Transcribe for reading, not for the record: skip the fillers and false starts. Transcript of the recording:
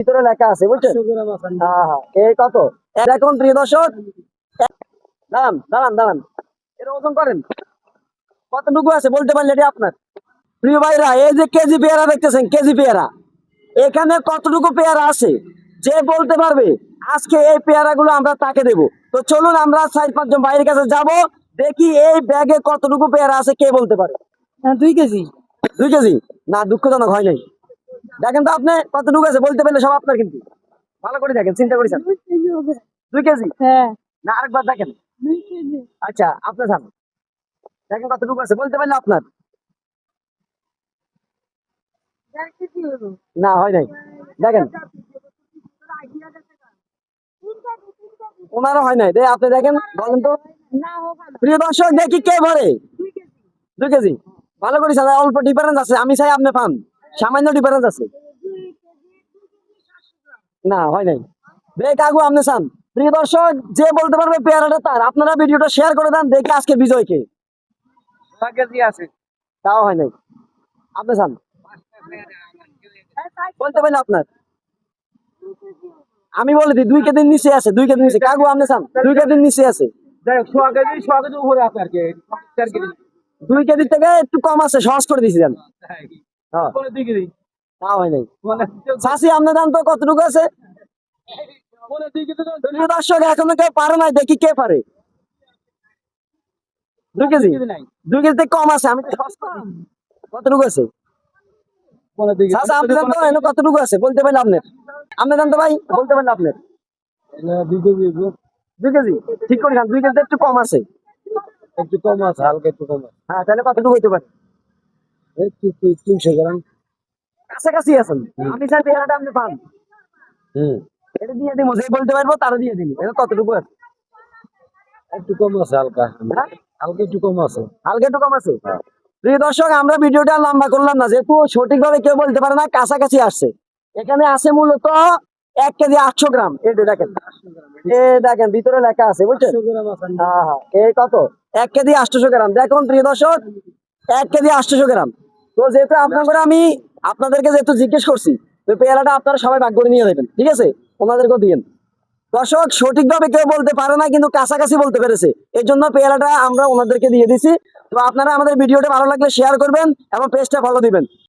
ভিতরে লেখা আছে বুঝছেন। হ্যাঁ হ্যাঁ, এই কত দেখুন প্রিয় দর্শক, দাঁড়ান দাঁড়ান দাঁড়ান, এর ওজন করেন কতটুকু আছে বলতে পারলে এটি আপনার। প্রিয় ভাইরা, এই যে কেজি পেয়ারা দেখতেছেন, কেজি পেয়ারা, এখানে কতটুকু পেয়ারা আছে যে বলতে পারবে আজকে এই পেয়ারা গুলো আমরা তাকে দেব। তো চলুন আমরা 4-5 জন ভাইয়ের কাছে যাব, দেখি এই ব্যাগে কতটুকু পেয়ারা আছে, কে বলতে পারে। 2 কেজি। 2 কেজি না, দুঃখজনক হয় নাই। দেখেন তো আপনি কতটুকু আছে বলতে পারলে সব আপনার, কিন্তু ভালো করে দেখেন, চিন্তা করেছেন। 2 কেজি হবে। 2 কেজি হ্যাঁ, না, আরেকবার দেখেন। 2 কেজি। আচ্ছা আপনি জান, দেখেন কতটুকু আছে বলতে পারলে আপনার। 1 কেজি হবে। না হয় নাই, দেখেন ওনারও হয় নাই, আপনি দেখেন বলেন তো। না হবে না। প্রিয় দর্শক, দেখি কে ভরে। 2 কেজি। 2 কেজি ভালো করে সাদা, অল্প ডিফারেন্স আছে, আমি চাই আপনি পান, সামান্য ডিফারেন্স আছে। 2 কেজি 2 কেজি 700 গ্রাম। না হয় নাই, দেখ আগু আপনি চান। প্রিয় দর্শক, যে বলতে পারবে পেয়ারাটা তার, আপনারা ভিডিওটা শেয়ার করে দেন, দেখি আজকে বিজয়কে। 6 কেজি আছে। তাও হয় নাই, আপনি চান বলতে পারলে আপনার। 2 কেজি হবে। আমি বলে দিই 2 কেজির নিচে আছে, 2 কেজির নিচে, কাকু আপনি চান 2 কেজির নিচে আছে। যাই হোক, 6 কেজি উপরে আছে আর কি। 4 কেজি। 2 কেজির থেকে একটু কম আছে, সহজ করে দিয়েছি জান। তাই। হ্যাঁ, বলে 2 কেজি। তাও হয় নাই। বলে চাষি আপনি জান তো কতটুকু আছে। 2 কেজি তো প্রিয় দর্শক, এখনো কেউ পারে নাই, দেখি কে পারে। 2 কেজি, 2 কেজি নাই। 2 কেজি থেকে কম আছে, আমি তো সহজ করে দিয়েছি। কতটুকু আছে বলে 2 কেজি। চাষা, আপনি জান তো এনে কতটুকু আছে বলতে পারলে আপনার। আপনি জান তো ভাই বলতে পারলে আপনার। 2 কেজি 2 কেজি ঠিক করে খান, 2 কেজি একটু কম আছে। একটু কম আছে, হালকা একটু কম আছে। হ্যাঁ, তাহলে কতটুকু হইতে পারে। একটু 300 গ্রাম। কাছাকাছি আছেন, আমি চাই পেয়ারাটা আপনি পান। হুম, এটা দিয়ে দিব, যে বলতে পারবো তারা দিয়ে দিন। এটা কতটুকু আছে। একটু কম আছে, হালকা হ্যাঁ? হালকা একটু কম আছে। হালকা একটু কম আছে। প্রিয় দর্শক, আমরা ভিডিওটা লম্বা করলাম না, যেহেতু সঠিকভাবে কেউ বলতে পারে না, কাছাকাছি আসছে। এখানে আছে মূলত 1 কেজি 800 গ্রাম। এই যে দেখেন, দেখেন ভিতরে লেখা আছে বুঝছেন। 800 গ্রাম আছে। হ্যাঁ হ্যাঁ, এই কত 1 কেজি 800 গ্রাম। দেখুন প্রিয় দর্শক, 1 কেজি 800 গ্রাম। তো যেহেতু আপনাদের আমি আপনাদেরকে যেহেতু জিজ্ঞেস করছি, তো পেয়ারাটা আপনারা সবাই ভাগ করে নিয়ে যাবেন, ঠিক আছে, ওনাদেরকেও দিন। দর্শক, সঠিকভাবে কেউ বলতে পারে না, কিন্তু কাছাকাছি বলতে পেরেছে, এর জন্য পেয়ারাটা আমরা ওনাদেরকে দিয়ে দিছি। তো আপনারা আমাদের ভিডিওটা ভালো লাগলে শেয়ার করবেন এবং পেজটা ফলো দিবেন।